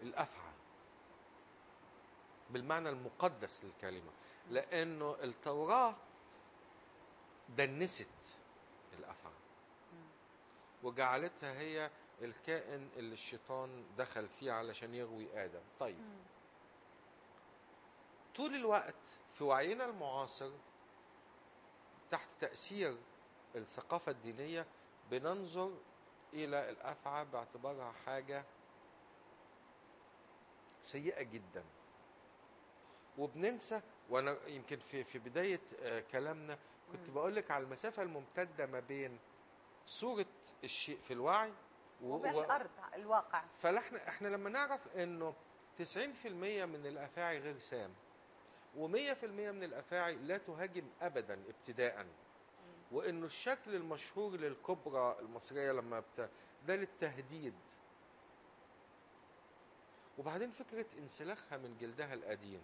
الأفعى بالمعنى المقدس للكلمة، لأنه التوراة دنست الأفعى وجعلتها هي الكائن اللي الشيطان دخل فيه علشان يغوي آدم. طيب طول الوقت في وعينا المعاصر تحت تأثير الثقافة الدينية بننظر إلى الأفعى باعتبارها حاجة سيئة جدا، وبننسى. وأنا يمكن في بداية كلامنا كنت بقولك على المسافة الممتدة ما بين صورة الشيء في الوعي وبالأرض الواقع. فاحنا لما نعرف انه 90% من الافاعي غير سام و100% من الافاعي لا تهاجم ابدا ابتداء، وانه الشكل المشهور للكبرى المصريه ده للتهديد، وبعدين فكره انسلاخها من جلدها القديم،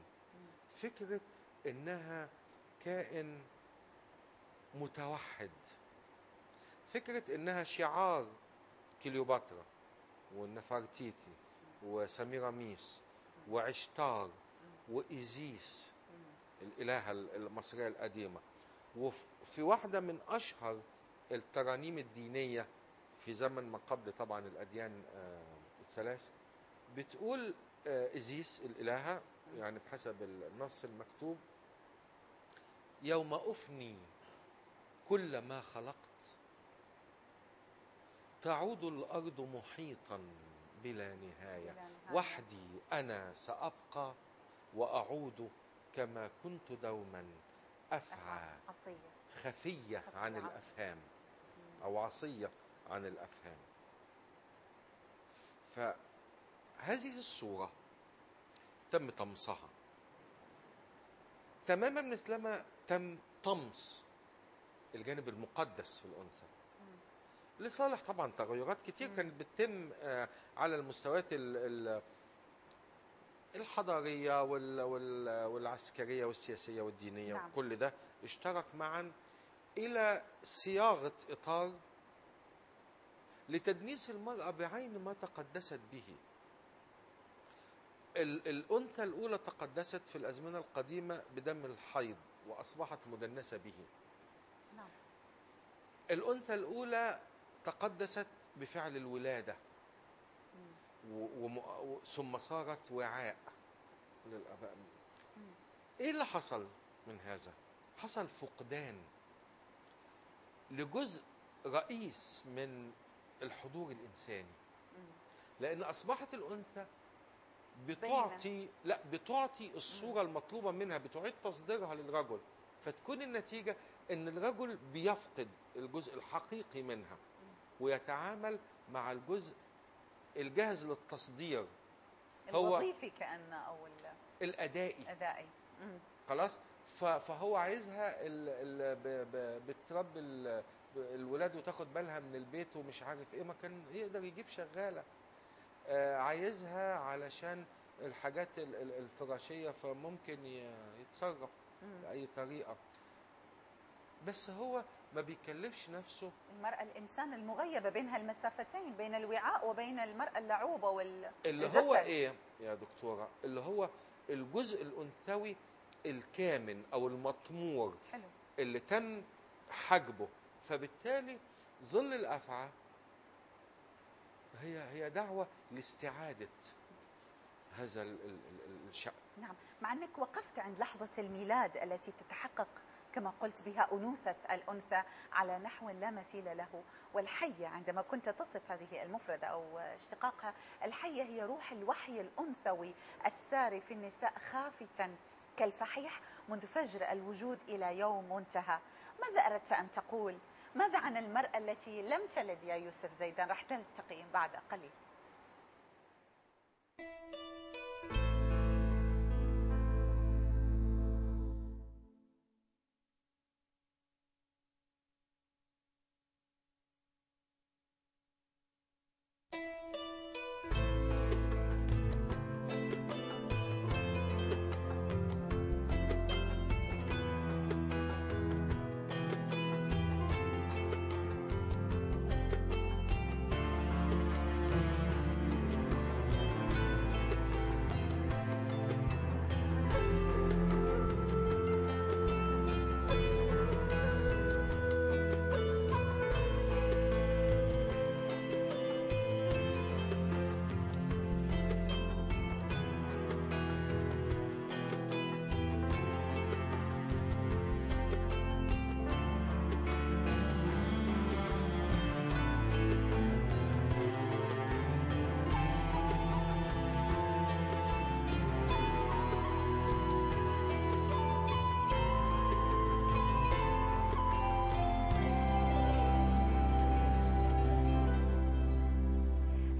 فكره انها كائن متوحد، فكره انها شعار كليوباترا والنفرتيتي وسميراميس وعشتار وإيزيس الإلهة المصرية القديمة. وفي واحدة من أشهر الترانيم الدينية في زمن ما قبل طبعا الأديان الثلاث بتقول إيزيس الإلهة يعني بحسب النص المكتوب: يوم أفني كل ما خلقت تعود الأرض محيطا بلا نهاية، وحدي أنا سأبقى وأعود كما كنت دوما أفعى خفية عن الأفهام أو عصية عن الأفهام. فهذه الصورة تم طمسها تماما مثلما تم طمس الجانب المقدس في الأنثى لصالح طبعا تغيرات كتير كانت بتتم على المستويات الحضارية والعسكرية والسياسية والدينية. نعم. وكل ده اشترك معا إلى صياغة إطار لتدنيس المرأة بعين ما تقدست به. الأنثى الأولى تقدست في الأزمنة القديمة بدم الحيض وأصبحت مدنسة به. نعم. الأنثى الأولى تقدست بفعل الولادة ثم صارت وعاء للآباء. إيه اللي حصل من هذا؟ حصل فقدان لجزء رئيس من الحضور الإنساني، لأن أصبحت الأنثى بتعطي الصورة المطلوبة منها، بتعيد تصديرها للرجل، فتكون النتيجة أن الرجل بيفقد الجزء الحقيقي منها ويتعامل مع الجزء الجاهز للتصدير الوظيفي كأنه أو الأدائي. خلاص. فهو عايزها بتربي الولاد وتاخد بالها من البيت ومش عارف ايه، ما كان يقدر يجيب شغالة. عايزها علشان الحاجات الفراشية فممكن يتصرف بأي طريقة، بس هو ما بيكلفش نفسه. المرأة الإنسان المغيبة بين هالمسافتين، بين الوعاء وبين المرأة اللعوبة والجسد، اللي هو إيه يا دكتورة؟ اللي هو الجزء الأنثوي الكامن أو المطمور. حلو. اللي تم حجبه، فبالتالي ظل الأفعى هي دعوة لاستعادة هذا الشأن. نعم، مع أنك وقفت عند لحظة الميلاد التي تتحقق كما قلت بها أنوثة الأنثى على نحو لا مثيل له، والحية عندما كنت تصف هذه المفردة أو اشتقاقها، الحية هي روح الوحي الأنثوي الساري في النساء خافتا كالفحيح منذ فجر الوجود إلى يوم منتهى. ماذا أردت أن تقول؟ ماذا عن المرأة التي لم تلد يا يوسف زيدان؟ رح تلتقي بعد قليل.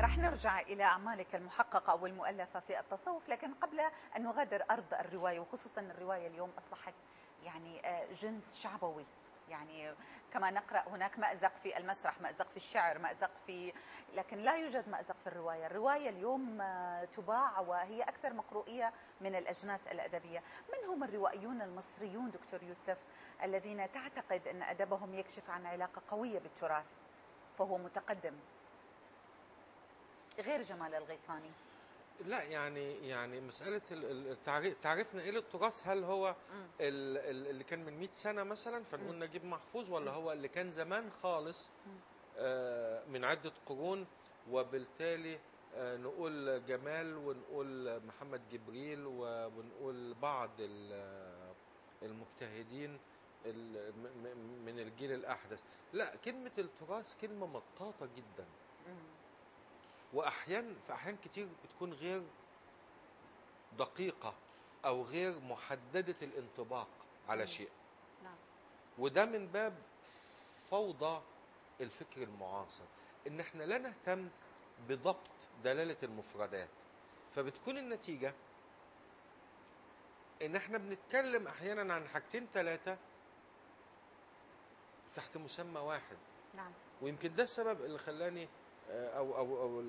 رح نرجع إلى أعمالك المحققة أو المؤلفة في التصوف، لكن قبل أن نغادر أرض الرواية، وخصوصا الرواية اليوم أصبحت يعني جنس شعبوي، يعني كما نقرأ هناك مأزق في المسرح، مأزق في الشعر، مأزق في، لكن لا يوجد مأزق في الرواية. الرواية اليوم تباع وهي أكثر مقروئية من الأجناس الأدبية. من هم الروائيون المصريون دكتور يوسف الذين تعتقد أن أدبهم يكشف عن علاقة قوية بالتراث فهو متقدم غير جمال الغيطاني؟ لا يعني مسألة تعريفنا ايه للتراث، هل هو اللي كان من 100 سنة مثلا فنقول نجيب محفوظ، ولا هو اللي كان زمان خالص من عدة قرون، وبالتالي نقول جمال ونقول محمد جبريل ونقول بعض المجتهدين من الجيل الأحدث. لا، كلمة التراث كلمة مطاطة جدا، واحيان في احيان كتير بتكون غير دقيقه او غير محدده الانطباق على شيء. نعم. وده من باب فوضى الفكر المعاصر، ان احنا لا نهتم بضبط دلاله المفردات، فبتكون النتيجه ان احنا بنتكلم احيانا عن حاجتين ثلاثه تحت مسمى واحد. نعم. ويمكن ده السبب اللي خلاني او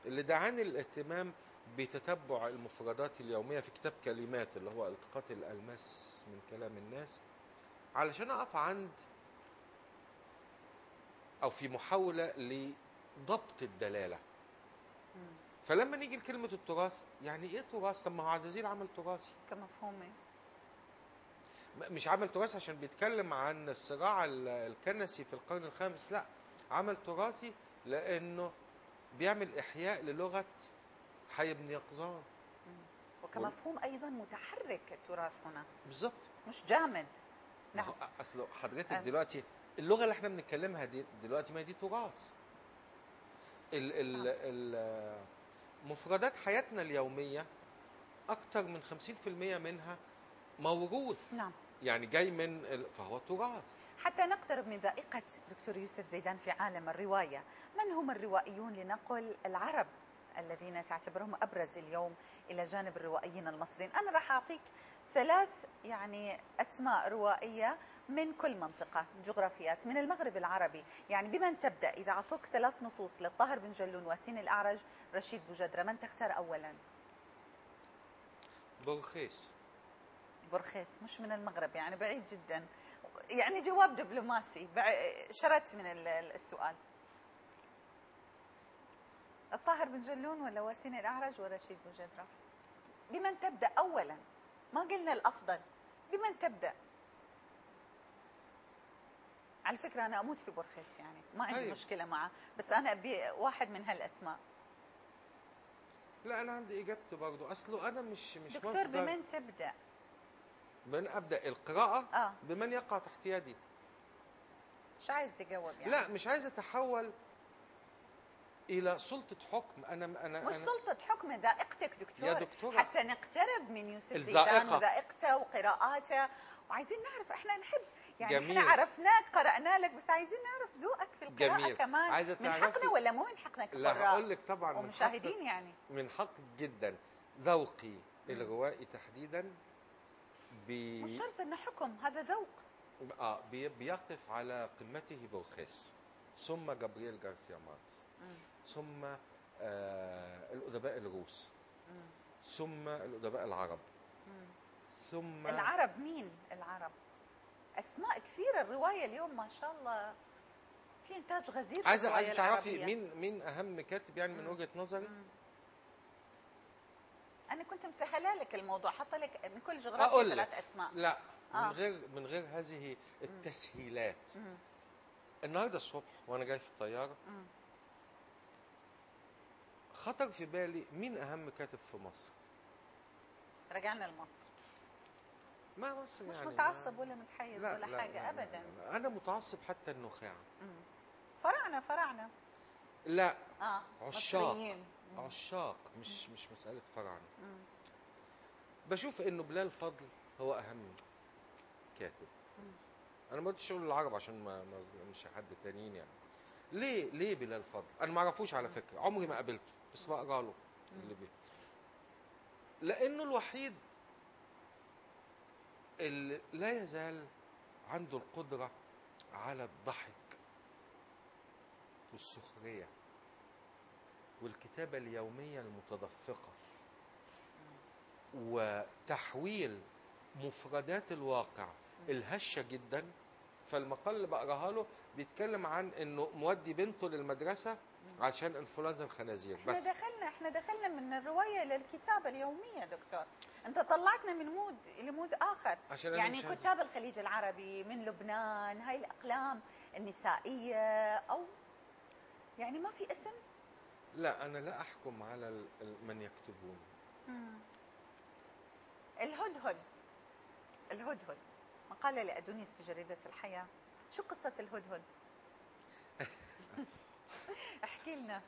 اللي دعاني للاهتمام بتتبع المفردات اليوميه في كتاب كلمات اللي هو التقاط الالماس من كلام الناس، علشان اقف عند او في محاوله لضبط الدلاله. فلما نيجي لكلمه التراث، يعني ايه تراث؟ طب ما هو عزازيل عمل تراثي كمفهومه، مش عمل تراث عشان بيتكلم عن الصراع الكنسي في القرن الخامس، لا، عمل تراثي لانه بيعمل احياء للغه حي بن يقظان. وكمفهوم ايضا متحرك التراث هنا، بالظبط، مش جامد. نعم. اصل حضرتك دلوقتي اللغه اللي احنا بنتكلمها دي دلوقتي ما دي تراث. مفردات حياتنا اليوميه اكتر من 50% منها موروث. نعم. يعني جاي من فهو تراث. حتى نقترب من ذائقة دكتور يوسف زيدان في عالم الرواية، من هم الروائيون لنقل العرب الذين تعتبرهم أبرز اليوم إلى جانب الروائيين المصريين؟ أنا راح أعطيك 3 يعني أسماء روائية من كل منطقة جغرافيات من المغرب العربي. يعني بمن تبدأ إذا أعطوك 3 نصوص للطاهر بن جلون، واسين الأعرج، رشيد بوجدرة، من تختار أولا؟ بورخيس. بورخيس مش من المغرب، يعني بعيد جدا، يعني جواب دبلوماسي، شردت من السؤال. الطاهر بن جلون ولا واسين الأعرج ورشيد بوجدرة؟ بمن تبدأ أولا؟ ما قلنا الأفضل، بمن تبدأ؟ على فكرة أنا أموت في بورخيس، يعني ما عندي مشكلة معه، بس أنا أبي واحد من هالأسماء. لا، أنا عندي إجابتي برضه، أصله أنا مش دكتور مصدر. بمن تبدأ؟ من أبدأ القراءة بمن يقع تحت يدي. مش عايز تجاوب يعني؟ لا، مش عايز أتحول إلى سلطة حكم. أنا مش سلطة حكم، ذائقتك دكتور، يا دكتورة، حتى نقترب من يوسف زيدان وذائقته وقراءاته، وعايزين نعرف، احنا نحب يعني جميل. احنا عرفناك قرأنا لك، بس عايزين نعرف ذوقك في القراءة جميل. كمان. من حقنا ولا مو من حقنا كقراء؟ لا، هقول لك طبعا ومشاهدين، يعني من حقك جدا. ذوقي الروائي تحديدا مش شرط انه حكم، هذا ذوق. بيقف على قمته بورخيس، ثم جابرييل غارسيا ماركس، ثم الأدباء الروس، ثم الأدباء العرب، ثم العرب. مين العرب؟ أسماء كثيرة. الرواية اليوم ما شاء الله في إنتاج غزير. عايزة تعرفي مين أهم كاتب يعني من وجهة نظري؟ أنا كنت مسهلة لك الموضوع، حاطة لك من كل جغرافيا 3 أسماء. لا، من غير هذه التسهيلات. النهارده الصبح وأنا جاي في الطيارة خطر في بالي مين أهم كاتب في مصر. رجعنا لمصر. ما مصر مش يعني متعصب ولا متحيز ولا حاجة لا أبدا. لا. أنا متعصب حتى النخاع. فراعنة. لا، مصريين. عشاق، مش مسألة فراعنة. بشوف إنه بلال فضل هو أهم كاتب. أنا ما قلتش أقول العرب عشان ما أظلمش حد تانيين يعني، ليه بلال فضل؟ انا ما اعرفوش على فكره، عمري ما قابلته، بس بقرا له اللي بيه. لانه الوحيد اللي لا يزال عنده القدره على الضحك والسخريه والكتابه اليوميه المتدفقه وتحويل مفردات الواقع الهشه جدا. فالمقال اللي بقراها له بيتكلم عن انه مودي بنته للمدرسه عشان انفلونزا الخنازير بس. احنا دخلنا من الروايه للكتابه اليوميه دكتور. انت طلعتنا من مود لمود اخر. عشان يعني كتاب الخليج العربي من لبنان، هاي الاقلام النسائيه، او يعني ما في اسم. لا انا لا احكم على من يكتبون. الهدهد. الهدهد مقاله لادونيس في جريده الحياه. شو قصه الهدهد؟ احكي لنا.